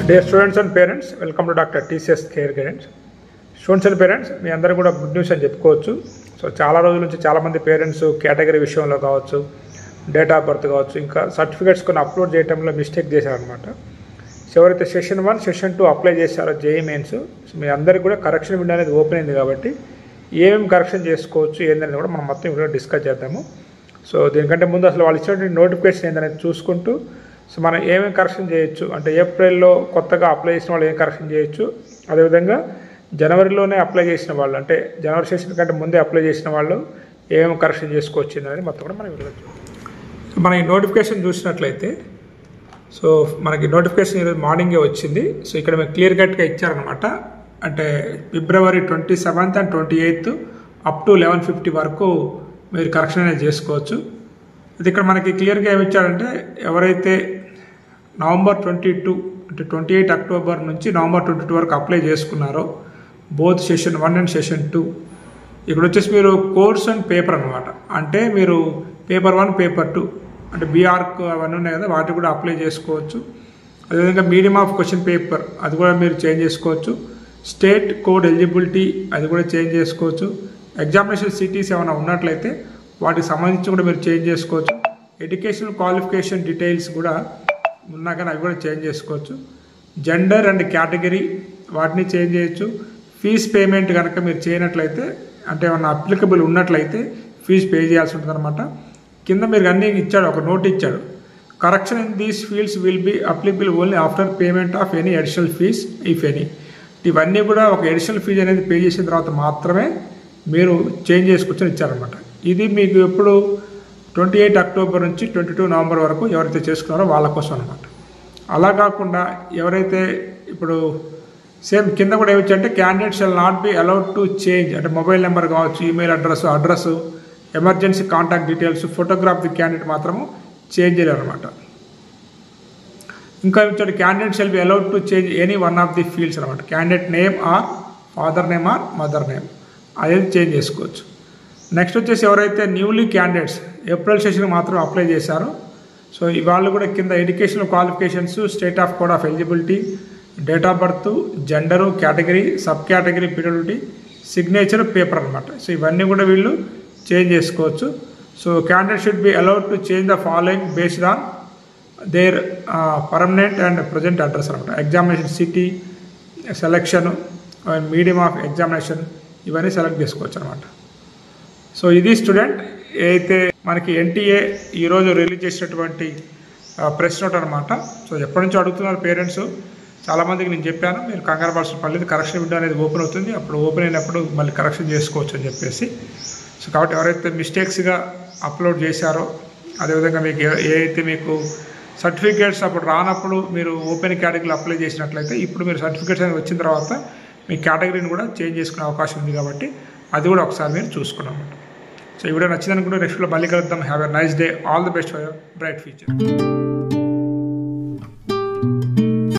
Dear students and parents, welcome to Dr. TCS Care Guidance. Students and parents, మీ అందరూ కూడా good news అని చెప్పుకోవచ్చు. So చాలా రోజుల నుంచి చాలామంది పేరెంట్స్ కేటగిరీ విషయంలో కావచ్చు, డేట్ ఆఫ్ బర్త్ కావచ్చు, ఇంకా సర్టిఫికేట్స్ కొన్ని అప్లోడ్ చేయడంలో మిస్టేక్ చేశారనమాట. సో ఎవరైతే సెషన్ 1, సెషన్ 2 అప్లై చేశారో జేఈ మెయిన్స్, మీ అందరికీ కూడా కరెక్షన్ విండో అనేది ఓపెన్ అయింది కాబట్టి ఏమేమి కరెక్షన్ చేసుకోవచ్చు ఏందనేది కూడా మనం మొత్తం ఇక్కడ డిస్కస్ చేద్దాము. సో దీనికంటే ముందు అసలు వాళ్ళు ఇచ్చినటువంటి నోటిఫికేషన్ ఏందనేది చూసుకుంటూ సో మనం ఏమేమి కరెక్షన్ చేయొచ్చు అంటే ఏప్రిల్లో కొత్తగా అప్లై చేసిన వాళ్ళు ఏం కరెక్షన్ చేయొచ్చు, అదేవిధంగా జనవరిలోనే అప్లై చేసిన వాళ్ళు అంటే జనవరి సెషన్ కంటే ముందే అప్లై చేసిన వాళ్ళు ఏమేమి కరెక్షన్ చేసుకోవచ్చు అనేది మొత్తం కూడా మనం వెళ్ళచ్చు. సో మన ఈ నోటిఫికేషన్ చూసినట్లయితే సో మనకి నోటిఫికేషన్ ఈరోజు మార్నింగే వచ్చింది. సో ఇక్కడ మీకు క్లియర్ కట్గా ఇచ్చారనమాట. అంటే ఫిబ్రవరి 27th and 28th up to 11:50 వరకు మీరు కరెక్షన్ అనేది చేసుకోవచ్చు. అది ఇక్కడ మనకి క్లియర్గా ఏమి ఇచ్చారంటే ఎవరైతే నవంబర్ 22 అంటే 28 అక్టోబర్ నుంచి నవంబర్ 22 వరకు అప్లై చేసుకున్నారో బోత్ సెషన్ 1 అండ్ సెషన్ 2 ఇక్కడ వచ్చేసి మీరు కోర్స్ అండ్ పేపర్ అనమాట. అంటే మీరు పేపర్ 1, పేపర్ 2 అంటే బీఆర్క్ అవన్నీ ఉన్నాయి కదా వాటి కూడా అప్లై చేసుకోవచ్చు. అదేవిధంగా మీడియం ఆఫ్ క్వశ్చన్ పేపర్ అది కూడా మీరు చేంజ్ చేసుకోవచ్చు. స్టేట్ కోడ్ ఎలిజిబిలిటీ అది కూడా చేంజ్ చేసుకోవచ్చు. ఎగ్జామినేషన్ సిటీస్ ఏమైనా ఉన్నట్లయితే వాటికి సంబంధించి కూడా మీరు చేంజ్ చేసుకోవచ్చు. ఎడ్యుకేషనల్ క్వాలిఫికేషన్ డీటెయిల్స్ కూడా ఉన్నా కానీ అవి కూడా చేంజ్ చేసుకోవచ్చు. జెండర్ అండ్ కేటగిరీ వాటిని చేంజ్ చేయొచ్చు. ఫీజ్ పేమెంట్ కనుక మీరు చేయనట్లయితే అంటే ఏమన్నా అప్లికబుల్ ఉన్నట్లయితే ఫీజు పే చేయాల్సి ఉంటుంది అనమాట. కింద మీరు అన్నీ ఇచ్చాడు, ఒక నోట్ ఇచ్చాడు. Correction in these fields will be applicable only after payment of any additional fees if any. ఇవన్నీ కూడా ఒక అడిషనల్ ఫీజు అనేది పే చేసిన తర్వాత మాత్రమే మీరు చేంజ్ చేసుకొచ్చని ఇచ్చారనమాట. ఇది మీకు ఎప్పుడు 28 అక్టోబర్ నుంచి 22 నవంబర్ వరకు ఎవరైతే చేసుకున్నారో వాళ్ళ కోసం అనమాట. అలా కాకుండా ఎవరైతే ఇప్పుడు సేమ్ కింద కూడా ఏమి ఇచ్చారంటే candidate shall not be allowed to change అంటే మొబైల్ నెంబర్ కావచ్చు, email address, emergency contact details, photograph the candidate మాత్రము చేంజ్ చేయలేరు అనమాట. ఇంకా ఇచ్చాడు candidate shall be allowed to change any one of the fields అనమాట. Candidate name or father name or mother name అనేది change చేసుకోవచ్చు. Next వచ్చేసి ఎవరైతే న్యూలీ క్యాండిడేట్స్ ఏప్రిల్ సెషన్ మాత్రం అప్లై చేశారో సో వాళ్ళు కూడా కింద educational qualifications, state of code of eligibility, date of birth, gender, category, sub category, పీరియడిటీ, సిగ్నేచర్, పేపర్ అనమాట. సో ఇవన్నీ కూడా వీళ్ళు చేంజ్ చేసుకోవచ్చు. So candidate should be allowed to change the following based on their permanent and present address అనమాట. Examination city, selection, medium of examination ఇవన్నీ select చేసుకోవచ్చు అనమాట. సో ఇది స్టూడెంట్ అయితే మనకి ఎన్టీఏ ఈరోజు రిలీజ్ చేసినటువంటి ప్రెస్ నోట్ అనమాట. సో ఎప్పటి నుంచో అడుగుతున్నారు పేరెంట్స్, చాలామందికి నేను చెప్పాను మీరు కంగారు పడాల్సిన పర్లేదు, కరెక్షన్ విండో అనేది ఓపెన్ అవుతుంది, అప్పుడు ఓపెన్ అయినప్పుడు మళ్ళీ కరెక్షన్ చేసుకోవచ్చు అని చెప్పేసి. సో కాబట్టి ఎవరైతే మిస్టేక్స్గా అప్లోడ్ చేశారో అదేవిధంగా మీకు ఏదైతే మీకు సర్టిఫికేట్స్ అప్పుడు రానప్పుడు మీరు ఓపెన్ కేటగిరీలో అప్లై చేసినట్లయితే ఇప్పుడు మీరు సర్టిఫికేట్స్ అనేది వచ్చిన తర్వాత మీ కేటగిరీని కూడా చేంజ్ చేసుకునే అవకాశం ఉంది కాబట్టి అది కూడా ఒకసారి మీరు చూసుకున్నాం. సో ఈ వీడియో నచ్చిందని కూడా నెక్స్ట్ మళ్ళీ కలుద్దాం. Have a nice day. All the best for your bright future.